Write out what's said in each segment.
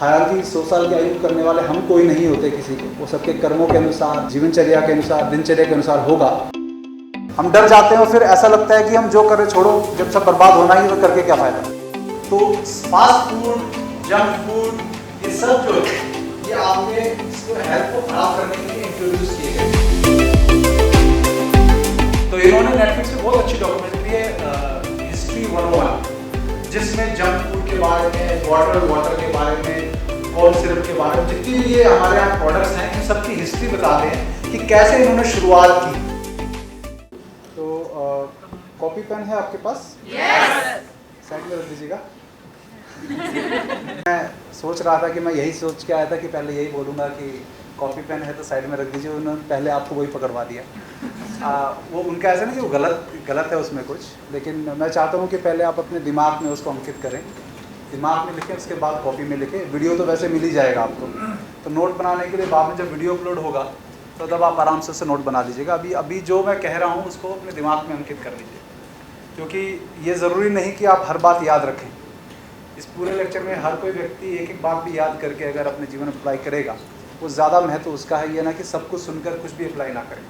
हालांकि 100 साल की आयु करने वाले हम कोई नहीं होते किसी के, वो सबके कर्मों के अनुसार, जीवनचर्या के अनुसार, दिनचर्या के अनुसार होगा। हम डर जाते हैं और फिर ऐसा लगता है कि हम जो करें छोड़ो, जब सब बर्बाद होना ही है तो करके क्या फायदा। तो फास्ट फूड, जंक फूड, ये सब जो है ये आपके हेल्थ को खराब करने के लिए इंट्रोड्यूस किए गए। तो इन्होंने नेटफ्लिक्स पे बहुत अच्छी डॉक्यूमेंट्री है हिस्ट्री 101, जिसमें जंक फूड के बारे में, वाटर के बारे में, कोल्ड सिरप के बारे में, जितनी भी ये हमारे यहाँ प्रोडक्ट्स हैं इन सबकी हिस्ट्री बताते हैं कि कैसे इन्होंने शुरुआत की। तो कॉपी पेन है आपके पास? यस। साइड में रख दीजिएगा। मैं सोच रहा था कि मैं यही सोच के आया था कि पहले यही बोलूँगा कि कॉपी पेन है तो साइड में रख दीजिए। उन्होंने पहले आपको वही पकड़वा दिया। वो उनका ऐसा नहीं कि वो गलत है उसमें कुछ, लेकिन मैं चाहता हूँ कि पहले आप अपने दिमाग में उसको अंकित करें, दिमाग में लिखें, उसके बाद कॉपी में लिखें। वीडियो तो वैसे मिल ही जाएगा आपको, तो नोट बनाने के लिए बाद में जब वीडियो अपलोड होगा तो तब आप आराम से उससे नोट बना लीजिएगा। अभी जो मैं कह रहा हूँ उसको अपने दिमाग में अंकित कर लीजिए, क्योंकि ये ज़रूरी नहीं कि आप हर बात याद रखें। इस पूरे लेक्चर में हर कोई व्यक्ति एक एक बात भी याद करके अगर अपने जीवन में अप्लाई करेगा, वो ज़्यादा महत्व उसका है, ये ना कि सब कुछ सुनकर कुछ भी अप्लाई ना करें।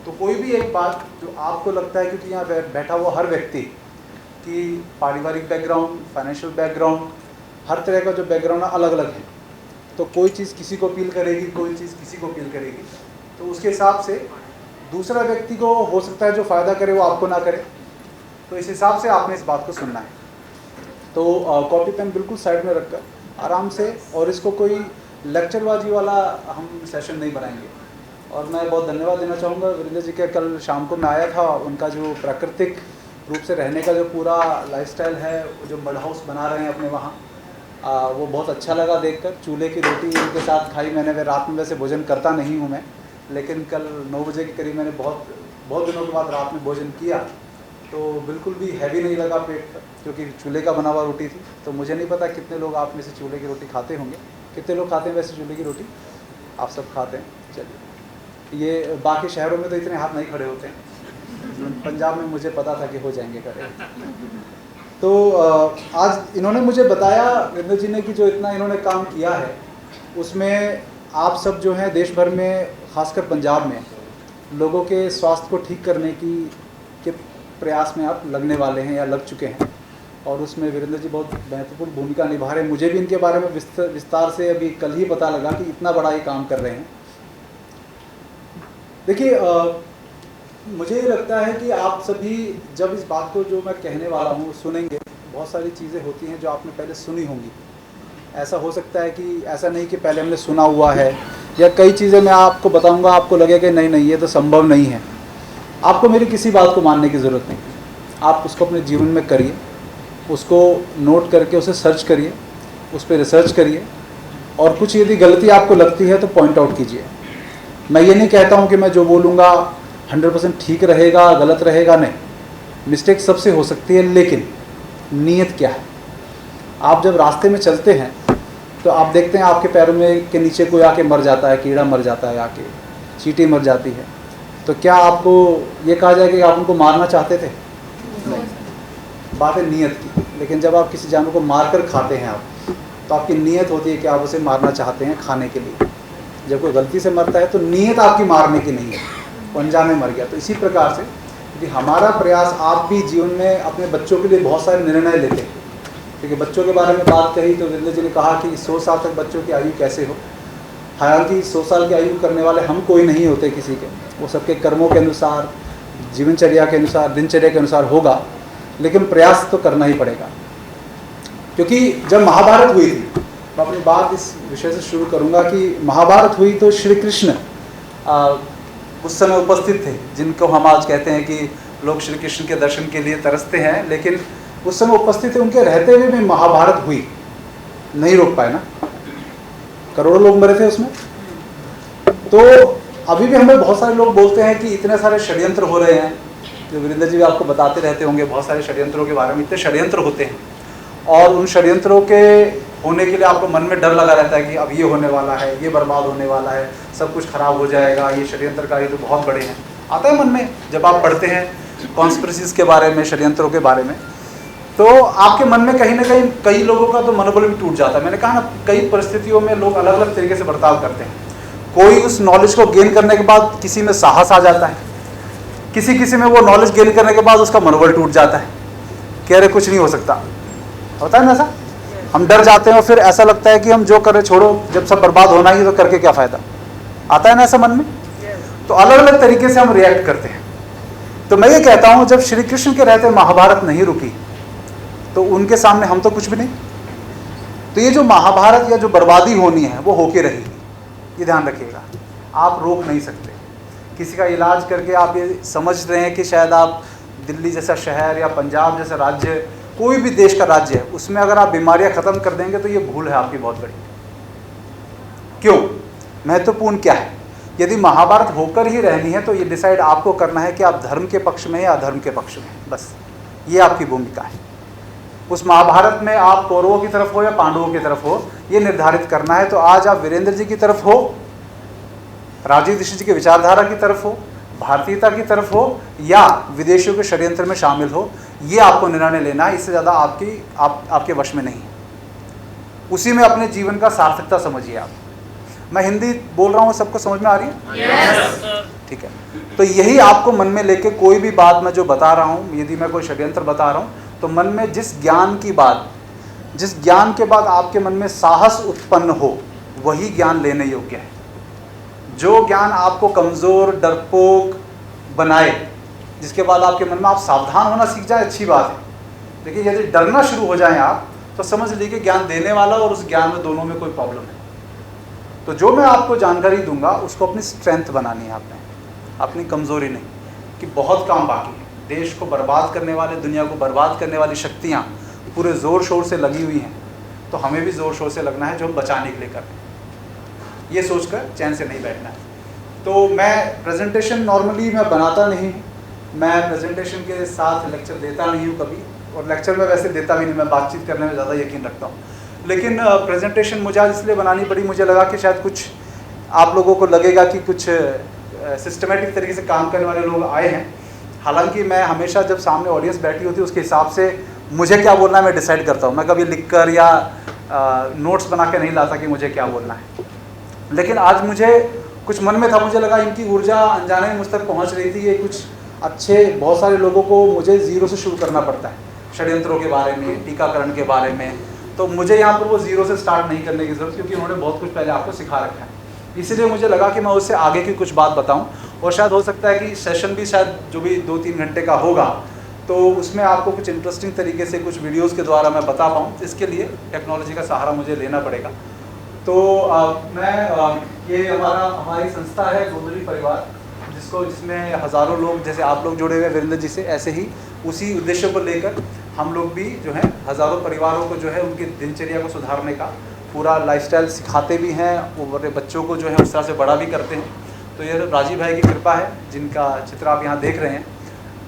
तो कोई भी एक बात जो आपको लगता है, क्योंकि यहाँ बैठा हुआ हर व्यक्ति की पारिवारिक बैकग्राउंड, फाइनेंशियल बैकग्राउंड, हर तरह का जो बैकग्राउंड अलग अलग है, तो कोई चीज़ किसी को अपील करेगी, कोई चीज़ किसी को अपील करेगी। तो उसके हिसाब से दूसरा व्यक्ति को हो सकता है जो फ़ायदा करे वो आपको ना करे, तो इस हिसाब से आपने इस बात को सुनना है। तो कॉपी पेन बिल्कुल साइड में रखकर आराम से, और इसको कोई लेक्चरबाजी वाला हम सेशन नहीं बनाएंगे। और मैं बहुत धन्यवाद देना चाहूँगा वीरेंद्र जी के। कल शाम को मैं आया था, उनका जो प्राकृतिक रूप से रहने का जो पूरा लाइफस्टाइल है, जो मड हाउस बना रहे हैं अपने वहाँ, वो बहुत अच्छा लगा देखकर। चूल्हे की रोटी उनके साथ खाई मैंने। वे रात में वैसे भोजन करता नहीं हूँ मैं, लेकिन कल 9 बजे के करीब मैंने बहुत दिनों के बाद रात में भोजन किया, तो बिल्कुल भी हैवी नहीं लगा पेट पर, क्योंकि चूल्हे का बना हुआ रोटी थी। तो मुझे नहीं पता कितने लोग आप में से चूल्हे की रोटी खाते होंगे, कितने लोग खाते हैं वैसे चूल्हे की रोटी? आप सब खाते हैं। चलिए, ये बाकी शहरों में तो इतने हाथ नहीं खड़े होते हैं, पंजाब में मुझे पता था कि हो जाएंगे खड़े। तो आज इन्होंने मुझे बताया, वीरेंद्र जी ने, कि जो इतना इन्होंने काम किया है उसमें आप सब जो हैं देश भर में, खासकर पंजाब में, लोगों के स्वास्थ्य को ठीक करने के प्रयास में आप लगने वाले हैं या लग चुके हैं, और उसमें वीरेंद्र जी बहुत महत्वपूर्ण भूमिका निभा रहे हैं। मुझे भी इनके बारे में विस्तार से अभी कल ही पता लगा कि इतना बड़ा ये काम कर रहे हैं। देखिए, मुझे ये लगता है कि आप सभी जब इस बात को जो मैं कहने वाला हूँ सुनेंगे, बहुत सारी चीज़ें होती हैं जो आपने पहले सुनी होंगी। ऐसा हो सकता है कि ऐसा नहीं कि पहले हमने सुना हुआ है, या कई चीज़ें मैं आपको बताऊँगा, आपको लगेगा कि नहीं ये तो संभव नहीं है। आपको मेरी किसी बात को मानने की ज़रूरत नहीं, आप उसको अपने जीवन में करिए, उसको नोट करके उसे सर्च करिए, उस पर रिसर्च करिए, और कुछ यदि गलती आपको लगती है तो पॉइंट आउट कीजिए। मैं ये नहीं कहता हूँ कि मैं जो बोलूँगा 100% ठीक रहेगा, गलत रहेगा, नहीं, मिस्टेक सबसे हो सकती है, लेकिन नीयत क्या है। आप जब रास्ते में चलते हैं तो आप देखते हैं आपके पैरों में के नीचे कोई आके मर जाता है, कीड़ा मर जाता है, आके चींटी मर जाती है, तो क्या आपको ये कहा जाए कि आप उनको मारना चाहते थे? नहीं, बात है नीयत की। लेकिन जब आप किसी जानवर को मार कर खाते हैं आप, तो आपकी नीयत होती है कि आप उसे मारना चाहते हैं खाने के लिए। जब कोई गलती से मरता है तो नीयत आपकी मारने की नहीं है, वो अनजाने मर गया। तो इसी प्रकार से यदि हमारा प्रयास, आप भी जीवन में अपने बच्चों के लिए बहुत सारे निर्णय लेते हैं, क्योंकि बच्चों के बारे में बात कही तो वीरेंद्र जी ने कहा कि 100 साल तक बच्चों की आयु कैसे हो। हालांकि 100 साल की आयु करने वाले हम कोई नहीं होते किसी के, वो सबके कर्मों के अनुसार, जीवनचर्या के अनुसार, दिनचर्या के अनुसार होगा, लेकिन प्रयास तो करना ही पड़ेगा। क्योंकि जब महाभारत हुई थी, मैं अपनी बात इस विषय से शुरू करूंगा कि महाभारत हुई तो श्री कृष्ण उस समय उपस्थित थे, जिनको हम आज कहते हैं कि लोग श्री कृष्ण के दर्शन के लिए तरसते हैं, लेकिन उस समय उपस्थित थे। उनके रहते हुए भी महाभारत हुई, नहीं रोक पाए ना, करोड़ों लोग मरे थे उसमें। तो अभी भी हमें बहुत सारे लोग बोलते हैं कि इतने सारे षड्यंत्र हो रहे हैं, जो वीरेंद्र जी भी आपको बताते रहते होंगे बहुत सारे षड्यंत्रों के बारे में। इतने षड्यंत्र होते हैं, और उन षड्यंत्रों के होने के लिए आपको मन में डर लगा रहता है कि अब ये होने वाला है, ये बर्बाद होने वाला है, सब कुछ खराब हो जाएगा, ये षड्यंत्रकारी तो बहुत बड़े हैं, आता है मन में जब आप पढ़ते हैं कॉन्स्पिरेसीज के बारे में, षड्यंत्रों के बारे में। तो आपके मन में कहीं ना कहीं कई लोगों का तो मनोबल भी टूट जाता है। मैंने कहा ना, कई परिस्थितियों में लोग अलग अलग तरीके से बर्ताव करते हैं। कोई उस नॉलेज को गेन करने के बाद किसी में साहस आ जाता है, किसी में वो नॉलेज गेन करने के बाद उसका मनोबल टूट जाता है कि अरे कुछ नहीं हो सकता, होता है ना ऐसा। हम डर जाते हैं और फिर ऐसा लगता है कि हम जो करें छोड़ो, जब सब बर्बाद होना ही तो करके क्या फ़ायदा, आता है ना ऐसा मन में। तो अलग अलग तरीके से हम रिएक्ट करते हैं। तो मैं ये कहता हूँ, जब श्री कृष्ण के रहते महाभारत नहीं रुकी तो उनके सामने हम तो कुछ भी नहीं। तो ये जो महाभारत या जो बर्बादी होनी है वो होके रहेगी, ये ध्यान रखिएगा। आप रोक नहीं सकते। किसी का इलाज करके आप ये समझ रहे हैं कि शायद आप दिल्ली जैसा शहर या पंजाब जैसा राज्य, कोई भी देश का राज्य है, उसमें अगर आप बीमारियां ख़त्म कर देंगे तो ये भूल है आपकी बहुत बड़ी। क्यों? महत्वपूर्ण क्या है? यदि महाभारत होकर ही रहनी है तो ये डिसाइड आपको करना है कि आप धर्म के पक्ष में या अधर्म के पक्ष में, बस ये आपकी भूमिका है। उस महाभारत में आप कौरवों की तरफ हो या पांडवों की तरफ हो, ये निर्धारित करना है। तो आज आप वीरेंद्र जी की तरफ हो, राजीव दीक्षित जी की विचारधारा की तरफ हो, भारतीयता की तरफ हो, या विदेशियों के षड्यंत्र में शामिल हो, ये आपको निर्णय लेना है। इससे ज़्यादा आपके वश में नहीं है। उसी में अपने जीवन का सार्थकता समझिए आप। मैं हिंदी बोल रहा हूँ, सबको समझ में आ रही है? Yes. ठीक है। तो यही आपको मन में लेके कोई भी बात मैं जो बता रहा हूँ, यदि मैं कोई षड्यंत्र बता रहा हूँ, तो मन में जिस ज्ञान के बाद आपके मन में साहस उत्पन्न हो, वही ज्ञान लेने योग्य है। जो ज्ञान आपको कमज़ोर, डरपोक बनाए, जिसके बाद आपके मन में आप सावधान होना सीख जाए, अच्छी बात है। लेकिन यदि डरना शुरू हो जाए आप, तो समझ लीजिए ज्ञान देने वाला और उस ज्ञान में दोनों में कोई प्रॉब्लम है। तो जो मैं आपको जानकारी दूंगा उसको अपनी स्ट्रेंथ बनानी है आपने, अपनी कमज़ोरी नहीं, कि बहुत काम बाकी है। देश को बर्बाद करने वाले, दुनिया को बर्बाद करने वाली शक्तियाँ पूरे ज़ोर शोर से लगी हुई हैं, तो हमें भी ज़ोर शोर से लगना है जो हम बचाने के लिए कर रहे हैं। ये सोचकर चैन से नहीं बैठना है। तो मैं प्रेजेंटेशन नॉर्मली मैं बनाता नहीं हूँ, मैं प्रेजेंटेशन के साथ लेक्चर देता नहीं हूँ कभी, और लेक्चर में वैसे देता भी नहीं, मैं बातचीत करने में ज़्यादा यकीन रखता हूँ। लेकिन प्रेजेंटेशन मुझे आज इसलिए बनानी पड़ी, मुझे लगा कि शायद कुछ आप लोगों को लगेगा कि कुछ सिस्टमेटिक तरीके से काम करने वाले लोग आए हैं। हालांकि मैं हमेशा जब सामने ऑडियंस बैठी होती है उसके हिसाब से मुझे क्या बोलना है मैं डिसाइड करता हूँ। मैं कभी लिख कर या नोट्स बना के नहीं लाता कि मुझे क्या बोलना है। लेकिन आज मुझे कुछ मन में था, मुझे लगा इनकी ऊर्जा अनजाने में मुझ तक पहुँच रही थी। ये कुछ अच्छे, बहुत सारे लोगों को मुझे ज़ीरो से शुरू करना पड़ता है, षड्यंत्रों के बारे में, टीकाकरण के बारे में। तो मुझे यहाँ पर वो ज़ीरो से स्टार्ट नहीं करने की ज़रूरत, क्योंकि उन्होंने बहुत कुछ पहले आपको सिखा रखा है। इसलिए मुझे लगा कि मैं उससे आगे की कुछ बात बताऊं, और शायद हो सकता है कि सेशन भी शायद जो भी 2-3 घंटे का होगा, तो उसमें आपको कुछ इंटरेस्टिंग तरीके से कुछ वीडियोस के द्वारा मैं बता पाऊँ। इसके लिए टेक्नोलॉजी का सहारा मुझे लेना पड़ेगा। तो ये हमारी संस्था है गोंदली परिवार, जिसमें हज़ारों लोग, जैसे आप लोग जुड़े हुए वीरेंद्र जी से, ऐसे ही उसी उद्देश्य को लेकर हम लोग भी जो है हज़ारों परिवारों को जो है उनकी दिनचर्या को सुधारने का पूरा लाइफस्टाइल सिखाते भी हैं, और बच्चों को जो है उस तरह से बड़ा भी करते हैं। तो ये राजीव भाई की कृपा है, जिनका चित्र आप यहाँ देख रहे हैं।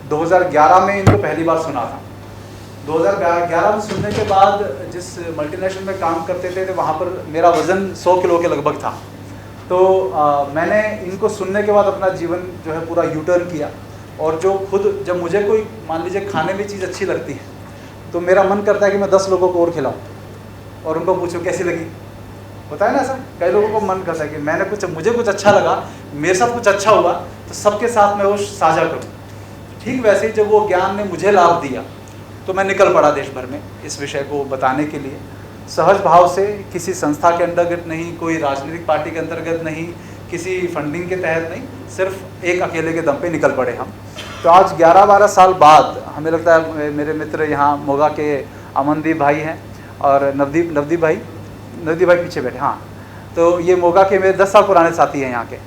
2011 में इनको पहली बार सुना था। 2011 में सुनने के बाद जिस मल्टीनेशनल में काम करते थे तो वहाँ पर मेरा वज़न 100 किलो के लगभग था। तो मैंने इनको सुनने के बाद अपना जीवन जो है पूरा यूटर्न किया, और जो खुद जब मुझे कोई मान लीजिए खाने में चीज़ अच्छी लगती है तो मेरा मन करता है कि मैं 10 लोगों को और खिलाऊँ और उनको पूछूं कैसी लगी। होता है ना ऐसा, कई लोगों को मन करता है कि मुझे कुछ अच्छा लगा, मेरे साथ कुछ अच्छा हुआ तो सबके साथ मैं वो साझा करूं। ठीक वैसे ही जब वो ज्ञान ने मुझे लाभ दिया तो मैं निकल पड़ा देश भर में इस विषय को बताने के लिए, सहज भाव से, किसी संस्था के अंतर्गत नहीं, कोई राजनीतिक पार्टी के अंतर्गत नहीं, किसी फंडिंग के तहत नहीं, सिर्फ एक अकेले के दम पे निकल पड़े हम। तो आज 11-12 साल बाद हमें लगता है, मेरे मित्र यहाँ मोगा के अमनदीप भाई हैं और नवदीप भाई पीछे बैठे, हाँ, तो ये मोगा के मेरे 10 साल पुराने साथी हैं यहाँ के।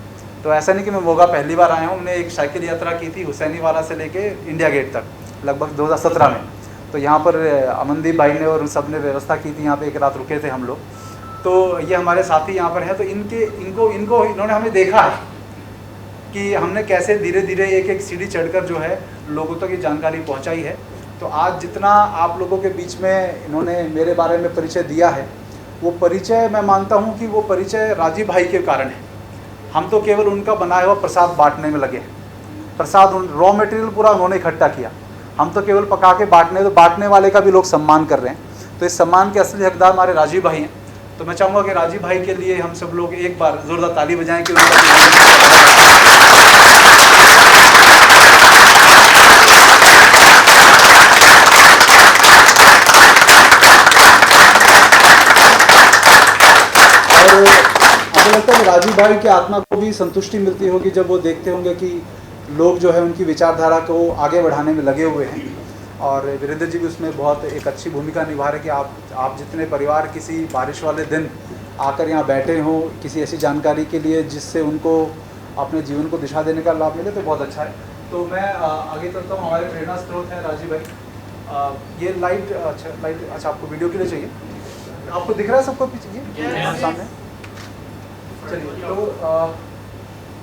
तो ऐसा नहीं कि मैं मोगा पहली बार आया हूँ, हमने एक साइकिल यात्रा की थी हुसैनी वाला से लेके इंडिया गेट तक लगभग 2017 में। तो यहाँ पर अमनदीप भाई ने और उन सब ने व्यवस्था की थी, यहाँ पे एक रात रुके थे हम लोग। तो ये हमारे साथी यहाँ पर हैं। तो इन्होंने हमें देखा है कि हमने कैसे धीरे धीरे एक सीढ़ी चढ़कर जो है लोगों तक ये जानकारी पहुँचाई है। तो आज जितना आप लोगों के बीच में इन्होंने मेरे बारे में परिचय दिया है, वो परिचय मैं मानता हूँ कि वो परिचय राजीव भाई के कारण है। हम तो केवल उनका बनाया हुआ प्रसाद बांटने में लगे। प्रसाद, रॉ मटेरियल पूरा उन्होंने इकट्ठा किया, हम तो केवल पका के बांटने, तो बांटने वाले का भी लोग सम्मान कर रहे हैं। तो इस सम्मान के असली हकदार हमारे राजीव भाई हैं। तो मैं चाहूँगा कि राजीव भाई के लिए हम सब लोग एक बार ज़ोरदार ताली बजाएं कि और मुझे लगता है कि राजीव भाई की आत्मा को भी संतुष्टि मिलती होगी जब वो देखते होंगे कि लोग जो है उनकी विचारधारा को आगे बढ़ाने में लगे हुए हैं। और वीरेंद्र जी भी उसमें बहुत एक अच्छी भूमिका निभा रहे कि आप जितने परिवार किसी बारिश वाले दिन आकर यहाँ बैठे हों किसी ऐसी जानकारी के लिए जिससे उनको अपने जीवन को दिशा देने का लाभ मिले, तो बहुत अच्छा है। तो मैं आगे चलता हूँ। हमारे प्रेरणा स्रोत हैं राजीव भाई। ये लाइट अच्छा आपको वीडियो के लिए चाहिए, आपको दिख रहा है सबको पीछे सामने? चलिए, तो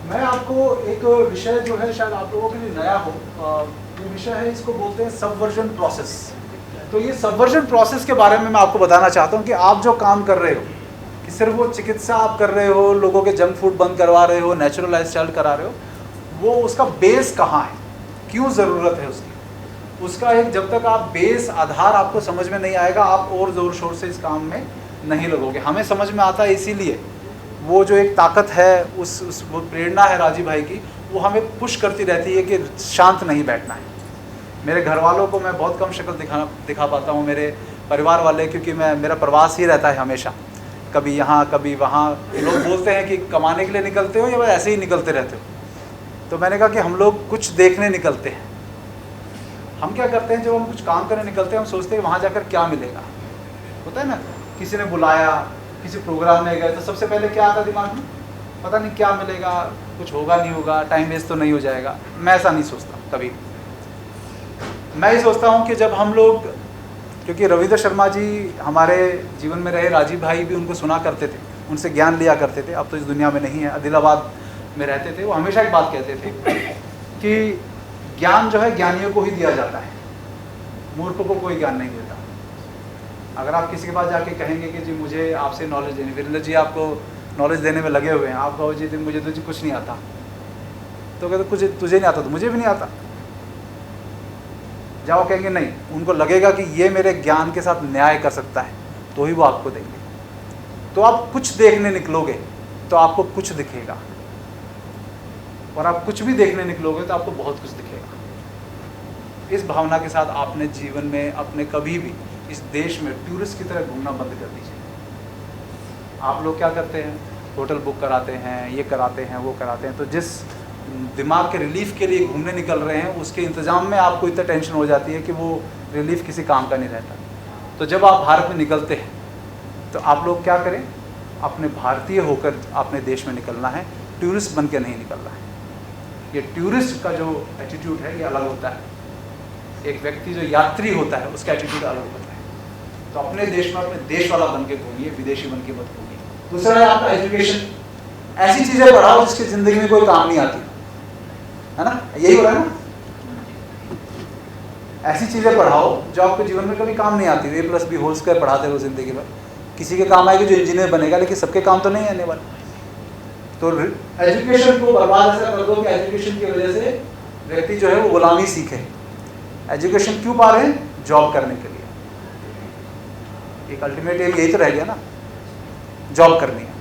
मैं आपको एक विषय जो है शायद आप लोगों के लिए नया हो, ये विषय है, इसको बोलते हैं सबवर्जन प्रोसेस। तो ये सबवर्जन प्रोसेस के बारे में मैं आपको बताना चाहता हूँ कि आप जो काम कर रहे हो, कि सिर्फ वो चिकित्सा आप कर रहे हो, लोगों के जंक फूड बंद करवा रहे हो, नेचुरल लाइफस्टाइल करा रहे हो, वो उसका बेस कहाँ है, क्यों ज़रूरत है उसका एक जब तक आप बेस आधार आपको समझ में नहीं आएगा, आप और ज़ोर शोर से इस काम में नहीं लगोगे। हमें समझ में आता है, इसीलिए वो जो एक ताकत है, वो प्रेरणा है राजीव भाई की, वो हमें पुश करती रहती है कि शांत नहीं बैठना है। मेरे घर वालों को मैं बहुत कम शक्ल दिखा पाता हूँ, मेरे परिवार वाले, क्योंकि मेरा प्रवास ही रहता है हमेशा, कभी यहाँ कभी वहाँ। लोग बोलते हैं कि कमाने के लिए निकलते हो या बस ऐसे ही निकलते रहते हो। तो मैंने कहा कि हम लोग कुछ देखने निकलते हैं। हम क्या करते हैं, जब हम कुछ काम करने निकलते हैं, हम सोचते हैं वहाँ जाकर क्या मिलेगा। होता है ना, किसी ने बुलाया, किसी प्रोग्राम में गए, तो सबसे पहले क्या आता दिमाग में, पता नहीं क्या मिलेगा, कुछ होगा नहीं होगा, टाइम वेस्ट तो नहीं हो जाएगा। मैं ऐसा नहीं सोचता कभी। मैं ये सोचता हूँ कि जब हम लोग, क्योंकि रविंद्र शर्मा जी हमारे जीवन में रहे, राजीव भाई भी उनको सुना करते थे, उनसे ज्ञान लिया करते थे। अब तो इस दुनिया में नहीं है, आदिलाबाद में रहते थे। वो हमेशा एक बात कहते थे कि ज्ञान जो है ज्ञानियों को ही दिया जाता है, मूर्खों को कोई ज्ञान नहीं देता। अगर आप किसी के पास जाके कहेंगे कि जी मुझे आपसे नॉलेज देनी, वीरेंद्र जी आपको नॉलेज देने में लगे हुए हैं, आप कहो जी मुझे तो कुछ नहीं आता, तो कहते कुछ तुझे नहीं आता तो मुझे भी नहीं आता। जाओ, कहेंगे नहीं, उनको लगेगा कि ये मेरे ज्ञान के साथ न्याय कर सकता है, तो ही वो आपको देंगे। तो आप कुछ देखने निकलोगे तो आपको कुछ दिखेगा, और आप कुछ भी देखने निकलोगे तो आपको बहुत कुछ दिखेगा। इस भावना के साथ आपने जीवन में अपने कभी भी इस देश में टूरिस्ट की तरह घूमना बंद कर दीजिए। आप लोग क्या करते हैं, होटल बुक कराते हैं, ये कराते हैं, वो कराते हैं। तो जिस दिमाग के रिलीफ के लिए घूमने निकल रहे हैं, उसके इंतज़ाम में आपको इतना टेंशन हो जाती है कि वो रिलीफ किसी काम का नहीं रहता। तो जब आप भारत में निकलते हैं तो आप लोग क्या करें, अपने भारतीय होकर अपने देश में निकलना है, टूरिस्ट बन के नहीं निकलना है। ये टूरिस्ट का जो एटीट्यूड है ये अलग होता है, एक व्यक्ति जो यात्री होता है उसका एटीट्यूड अलग होता है। तो अपने देश में अपने देश वाला बन के घूमिए, विदेशी बन के मत घूमिए। दूसरा है आपका एजुकेशन, ऐसी चीज़ें पढ़ाओ जिसकी ज़िंदगी में कोई काम नहीं आती, है ना, यही हो रहा है ना। ऐसी चीज़ें पढ़ाओ जो आपके जीवन में कभी काम नहीं आती। A+B² पढ़ाते रहो ज़िंदगी भर, किसी के काम आएगी जो इंजीनियर बनेगा, लेकिन सबके काम तो नहीं आने वाले। तो एजुकेशन को बर्बाद ऐसा कर दो कि एजुकेशन की वजह से व्यक्ति जो है वो गुलामी सीखे। एजुकेशन क्यों पा रहे हैं, जॉब करने के लिए। एक अल्टीमेट एम यही तो रह गया ना, जॉब करनी है।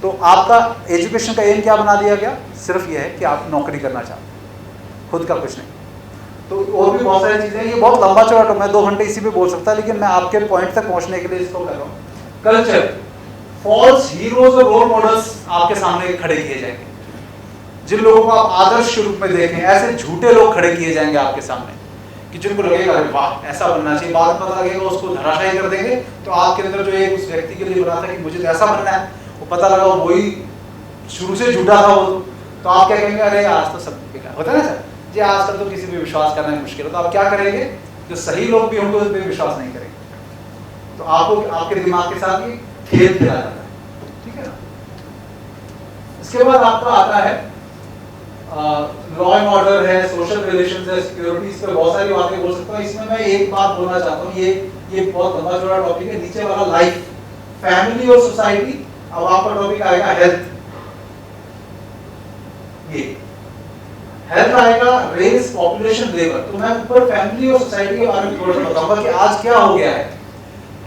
तो आपका एजुकेशन का एम क्या बना दिया गया, सिर्फ ये है कि आप नौकरी करना चाहते हैं, खुद का कुछ नहीं। तो और भी बहुत सारी चीज़ें, ये बहुत लंबा चौड़ा तो मैं 2 घंटे इसी पे बोल सकता, लेकिन मैं आपके पॉइंट तक पहुंचने के लिए इसको कर रहा हूँ। कल्चर, फॉल्स हीरोज और रोल मॉडल्स आपके सामने खड़े किए जाएंगे, जिन लोगों को आप आदर्श के रूप में देखें, ऐसे झूठे लोग खड़े किए जाएंगे आपके सामने कि जिनको लगेगा अरे वाह ऐसा बनना चाहिए, बाद में पता लगेगा उसको धराशायी कर देंगे। तो आपके अंदर जो एक उस व्यक्ति के लिए बना था कि मुझे तो ऐसा बनना है, वो पता लगा वही शुरू से झूठा था वो, तो आप क्या कहेंगे, अरे आज तो सब बेकार होता है ना सर जी, आजकल तो किसी पे विश्वास करना मुश्किल है। तो आप क्या करेंगे, जो सही लोग भी होंगे उस पर विश्वास नहीं करेंगे। तो आपको आपके दिमाग के साथ ही खेल खेला जाता है, ठीक है ना। इसके बाद आपका आता है लॉ एंड ऑर्डर है, सोशल रिलेशंस है, सिक्योरिटीज पे बहुत सारी बातें बोल सकता हूँ। इसमें मैं एक बात बोलना चाहता हूँ, ये बहुत लंबा चौड़ा टॉपिक है। नीचे वाला लाइफ, फैमिली और सोसाइटी। अब आपका टॉपिक आएगा हेल्थ। ये हेल्थ आएगा, रेस, पॉपुलेशन, लेबर। तो मैं ऊपर फैमिली और सोसाइटी के बारे में थोड़ा सा बताऊंगा कि आज क्या हो गया है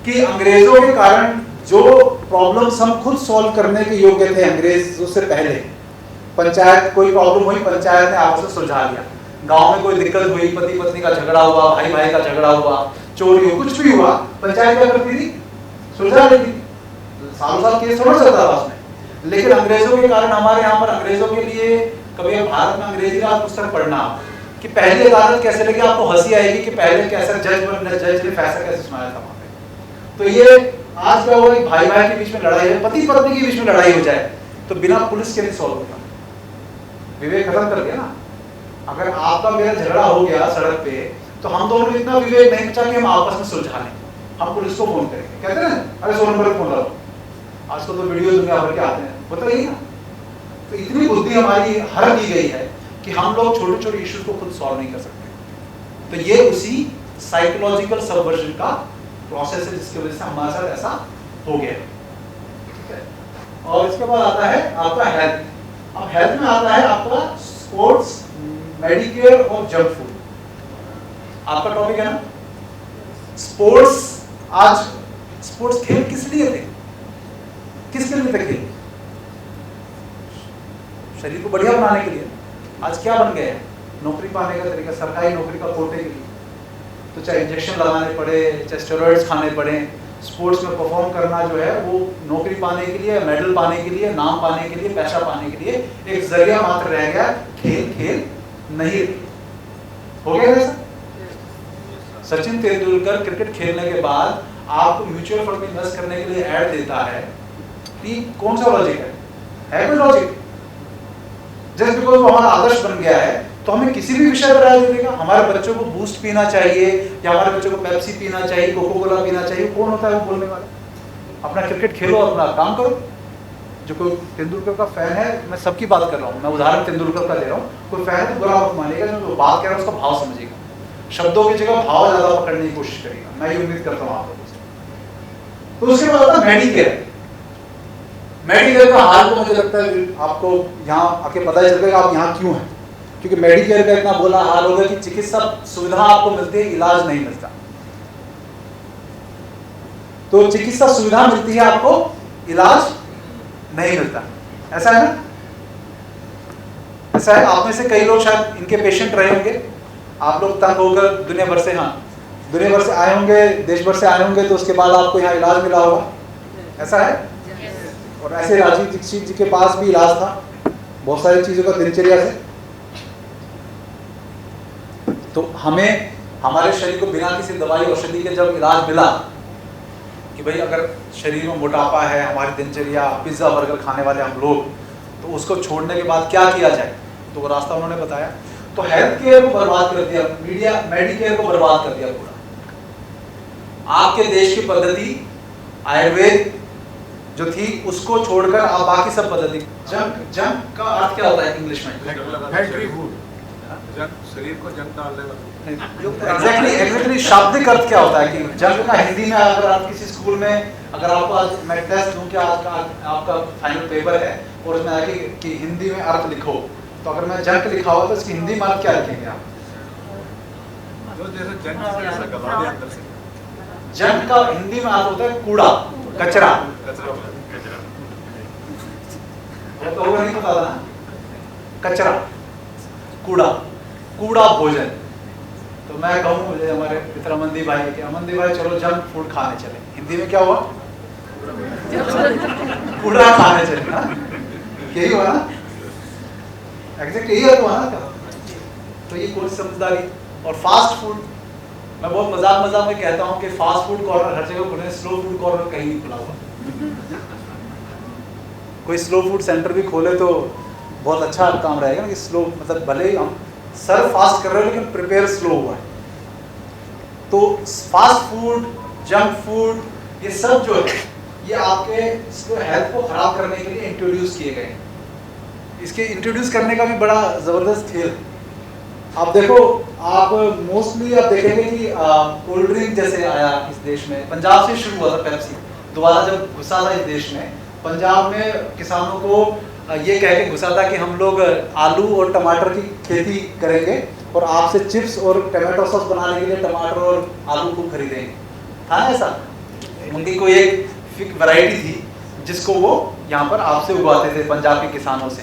कि अंग्रेजों के कारण जो प्रॉब्लम्स हम खुद सॉल्व करने के योग्य थे अंग्रेजों से पहले, पंचायत कोई प्रॉब्लम हुई, पंचायत ने आपस में सुलझा लिया। गांव में कोई दिक्कत हुई, पति पत्नी का झगड़ा हुआ, भाई भाई का झगड़ा हुआ, चोरी हो, कुछ भी हुआ, पंचायत क्या करती थी? सुलझा लेती। सालों साल केस थोड़ा चलता था उसमें। लेकिन अंग्रेजों के कारण हमारे यहाँ पर अंग्रेजों के लिए, कभी भारत में अंग्रेजी का पुस्तक पढ़ना कि पहली अदालत कैसे लगी, आपको हंसी आएगी कि पहले कैसे जज ने फैसला कैसे सुनाया था वहां पे। तो ये आज क्या हुआ, भाई भाई के बीच में लड़ाई है, पति पत्नी के बीच में लड़ाई हो जाए तो बिना पुलिस के नहीं सॉल्व होता। विवेक खत्म कर गया ना। अगर आपका मेरा झगड़ा हो गया सड़क पे तो हम दोनों इतना विवेक नहीं बचा कि हम आपस में सुलझा लें, हम पुलिस को फोन करेंगे। कहते हैं अरे 100 नंबर पर फोन लगाओ, आजकल तो वीडियो दुनिया भर के आते हैं, बताइए ना। तो इतनी बुद्धि हमारी हर दी गई है कि हम लोग छोटे छोटे इश्यूज को खुद सॉल्व नहीं कर सकते। तो ये उसी साइकोलॉजिकल सबवर्जन का प्रोसेस है जिसकी वजह से हमारे साथ ऐसा हो गया। ठीक है, और इसके बाद आता है आपका हेल्थ। अब हेल्थ में आता है आपका स्पोर्ट्स, मेडिकेयर और जंक फूड। आपका टॉपिक है ना स्पोर्ट्स। आज स्पोर्ट्स खेल किस लिए थे, किसके लिए थे खेल? शरीर को बढ़िया बनाने के लिए। आज क्या बन गए हैं? नौकरी पाने का तरीका, सरकारी नौकरी का कोटे के लिए। तो चाहे इंजेक्शन लगाने पड़े, चाहे स्टेरॉइड्स खाने पड़े, स्पोर्ट्स में परफॉर्म करना जो है वो नौकरी पाने के लिए, मेडल पाने के लिए, नाम पाने के लिए, पैसा पाने के लिए एक जरिया मात्र रह गया। खेल खेल नहीं हो गया ऐसा। सचिन तेंदुलकर क्रिकेट खेलने के बाद आपको म्यूचुअल फंड में इन्वेस्ट करने के लिए ऐड देता है, कौन सा लॉजिक है कोई लॉजिक? जस्ट बिकॉज वो हमारा आदर्श बन गया है तो हमें किसी भी विषय पर राय देगा। हमारे बच्चों को बूस्ट पीना चाहिए या हमारे बच्चों को पेप्सी पीना चाहिए, कोको कोला पीना चाहिए, कौन होता है वो बोलने वाला? अपना क्रिकेट खेलो, अपना काम करो। जो कोई तेंदुलकर का फैन है, मैं सबकी बात कर रहा हूँ, मैं उदाहरण तेंदुलकर का दे रहा हूँ, कोई फैन है तो बुरा मत मानिएगा, जो बात कह रहा है उसका भाव समझिएगा, शब्दों की जगह भाव ज्यादा पकड़ने की कोशिश करिएगा। मैं ये उम्मीद करता हूँ आप लोगों से। तो उसके बाद आता है मेडिकेयर। मेडिकेयर का हाल तो मुझे लगता है आपको यहाँ आके पता ही चलेगा आप यहाँ क्यों हैं, क्योंकि मेडिकेयर का इतना बुरा हाल होगा कि चिकित्सा सुविधा आपको मिलती है, इलाज नहीं मिलता। तो चिकित्सा सुविधा मिलती है आपको, इलाज नहीं मिलता। ऐसा है ना? ऐसा है। आप में से कई लोग शायद इनके पेशेंट रहे होंगे। आप लोग तंग होकर दुनिया भर से आए होंगे, देश भर से आए होंगे, तो उसके बाद आपको यहाँ इलाज मिला होगा। ऐसा है। और ऐसे राजीव दीक्षित जी के पास भी इलाज था बहुत सारी चीजों का दिनचर्या से। तो हमें हमारे शरीर को बिना किसी दवाई औषधि के जब इलाज मिला कि भाई अगर शरीर में मोटापा है, हमारी दिनचर्या पिज्जा बर्गर खाने वाले हम लोग, तो उसको छोड़ने के बाद क्या किया जाए, तो वो रास्ता उन्होंने बताया। तो हेल्थ केयर को बर्बाद कर दिया, मेडिकेयर को बर्बाद कर दिया पूरा। आपके देश की पद्धति आयुर्वेद जो थी उसको छोड़कर आप बाकी सब पद्धति। जंक का अर्थ क्या होता है इंग्लिश में? फैक्ट्री फूड, शरीर को जंक डालने वाला। एग्जैक्टली शाब्दिक अर्थ क्या होता है कि जंक का हिंदी में, अगर आप किसी स्कूल में, अगर आपको आज मैं टेस्ट दूं कि आज का आपका फाइनल पेपर है और उसमें आके कि हिंदी में अर्थ लिखो, तो अगर मैं जंक लिखा हुआ तो इसकी हिंदी में अर्थ क्या लिखेंगे आप? जैसे जंक से ऐसा गला दे अंदर से। जंक का हिंदी में अर्थ होता है कूड़ा, कचरा। तो वो नहीं पता था ना, कचरा, कूड़ा, कूड़ा भोजन। तो मैं कहूँ मुझे हमारे मित्र अमनदीप भाई के, अमनदीप भाई चलो जंक फूड खाने चले। हिंदी में क्या हुआ? कूड़ा खाने चले ना, यही हुआ ना, एग्जैक्ट यही हुआ ना। तो ये कोई समझदारी। और फास्ट फूड, मैं बहुत मजाक में कहता हूँ कि फास्ट फूड कॉर्नर हर जगह खुले, स्लो फूड कॉर्नर कहीं नहीं खुला हुआ। कोई स्लो फूड सेंटर भी खोले तो बहुत अच्छा काम रहेगा ना, कि स्लो मतलब भले ही हम सर्व फास्ट कर रहे हैं लेकिन प्रिपेयर स्लो हुआ है। तो फास्ट फूड, जंक फूड, ये सब जो है ये आपके हेल्थ को खराब करने के लिए इंट्रोड्यूस किए गए। इसके इंट्रोड्यूस करने का भी बड़ा जबरदस्त खेल। आप देखो, आप मोस्टली आप देखेंगे कि कोल्ड ड्रिंक जैसे आया इस देश में, पंजाब से शुरू हुआ था पेप्सी, दोबारा जब घुसा था इस देश में पंजाब में किसानों को ये कह के घुसा था कि हम लोग आलू और टमाटर की खेती करेंगे और आपसे चिप्स और टमाटो सॉस बनाने के लिए टमाटर और आलू को खरीदेंगे। था ऐसा? उनकी कोई एक वैरायटी थी जिसको वो यहाँ पर आपसे उगाते थे पंजाब के किसानों से।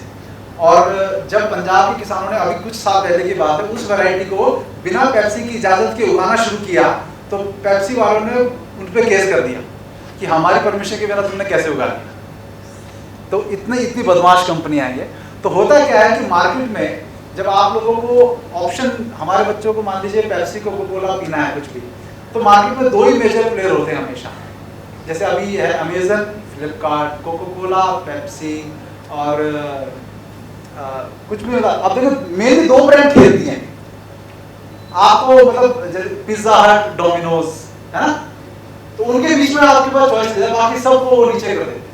और जब पंजाब के किसानों ने अभी कुछ साल पहले की बात है उस वैरायटी को बिना पेप्सी की इजाज़त के उगाना शुरू किया तो पेप्सी वालों ने उन पर केस कर दिया कि हमारी परमिशन के बिना तुमने कैसे उगा दिया। तो इतनी बदमाश कंपनियां हैं ये। तो होता क्या है कि मार्केट में जब आप लोगों को ऑप्शन, हमारे बच्चों को मान लीजिए पेप्सी कोका कोला पीना है कुछ भी, तो मार्केट में 2 ही मेजर प्लेयर होते हैं हमेशा। जैसे अभी है Amazon, Flipkart, Coca Cola, Pepsi और कुछ भी होगा। अब देखो मेनली 2 ब्रांड खेलती हैं आपको, मतलब पिज्जा हट, डोमिनोज, है ना? तो उनके बीच में आपके पास चॉइस है, बाकी सब वो नीचे कर देते हैं।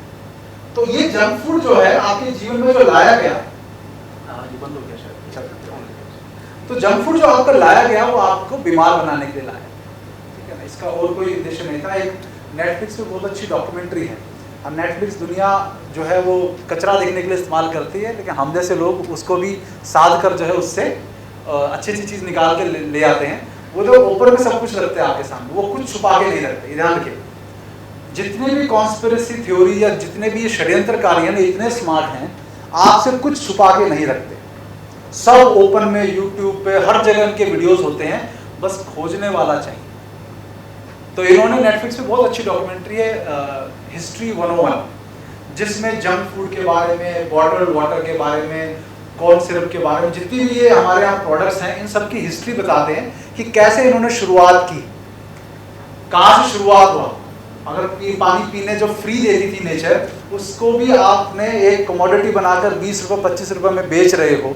तो ये जंक फूड जो है आपके जीवन में जो लाया गया, ये बंद हो गया शायद, तो जंक फूड जो आपका लाया गया वो आपको बीमार बनाने के लिए लाया, ठीक है ना? इसका और कोई उद्देश्य नहीं था। एक नेटफ्लिक्स पे बहुत अच्छी डॉक्यूमेंट्री है। अब नेटफ्लिक्स दुनिया जो है वो कचरा देखने के लिए इस्तेमाल करती है, लेकिन हम जैसे लोग उसको भी साध कर जो है उससे अच्छी अच्छी चीज़ निकाल के ले आते हैं। वो जो ऊपर में सब कुछ रखते हैं आपके सामने, वो कुछ छुपा के नहीं रखते। ध्यान रखिए, जितने भी कॉन्स्पिरेसी थ्योरी या जितने भी ये षड्यंत्रकारी हैं इतने स्मार्ट हैं, आपसे कुछ छुपा के नहीं रखते। सब ओपन में यूट्यूब पे हर जगह इनके वीडियोस होते हैं, बस खोजने वाला चाहिए। तो इन्होंने नेटफ्लिक्स पे बहुत अच्छी डॉक्यूमेंट्री है हिस्ट्री 101, जिसमें जंक फूड के बारे में, बॉटल्ड वाटर के बारे में, कॉर्न सिरप के बारे में, जितनी भी ये हमारे यहाँ प्रोडक्ट्स हैं इन सब की हिस्ट्री बताते हैं कि कैसे इन्होंने शुरुआत की, कहाँ से शुरुआत हुआ। अगर पानी पीने जो फ्री देती थी नेचर, उसको भी आपने एक कमोडिटी बनाकर 20 रुपये 25 रुपये में बेच रहे हो,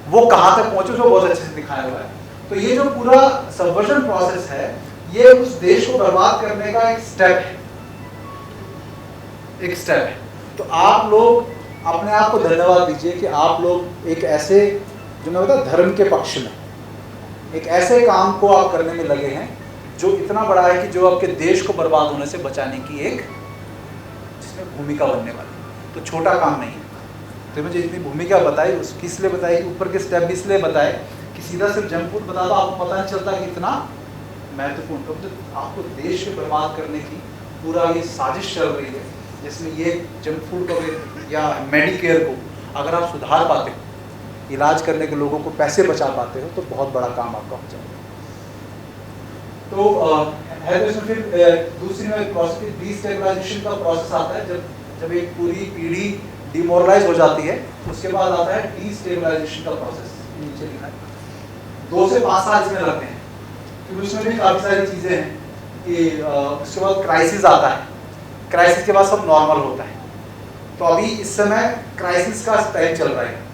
वो कहाँ तक पहुँचे जो बहुत अच्छे से दिखाया हुआ है। तो ये जो पूरा सबवर्जन प्रोसेस है ये उस देश को बर्बाद करने का एक स्टेप है। तो आप लोग अपने आप को धन्यवाद दीजिए कि आप लोग एक ऐसे, जो मैं बताया धर्म के पक्ष में, एक ऐसे काम को आप करने में लगे हैं जो इतना बड़ा है कि जो आपके देश को बर्बाद होने से बचाने की एक जिसमें भूमिका बनने वाली। तो छोटा काम नहीं है। तो मुझे इतनी भूमिका बताई, उसकी इसलिए बताई कि ऊपर के स्टेप भी इसलिए बताए कि सीधा सिर्फ जंक फूड बता दो आपको पता नहीं चलता कि इतना महत्वपूर्ण। तो आपको देश को बर्बाद करने की पूरा ये साजिश चल रही है, जिसमें ये जंक फूड को या मेडिकेयर को अगर आप सुधार पाते हो, इलाज करने के लोगों को पैसे बचा पाते हो, तो बहुत बड़ा काम आपका हो जाएगा। तो है तो इसमें फिर दूसरी में प्रोसेस डिस्टेबलाइजेशन का प्रोसेस आता है। जब एक पूरी पीढ़ी डिमोरलाइज हो जाती है, उसके बाद आता है डिस्टेबलाइजेशन का प्रोसेस। नीचे लिखा है 2 से 5 साल इसमें लगते हैं, क्योंकि उसमें भी काफ़ी सारी चीज़ें हैं कि उसके बाद क्राइसिस आता है, क्राइसिस के बाद सब नॉर्मल होता है। तो अभी इस समय क्राइसिस का टाइम चल रहा है।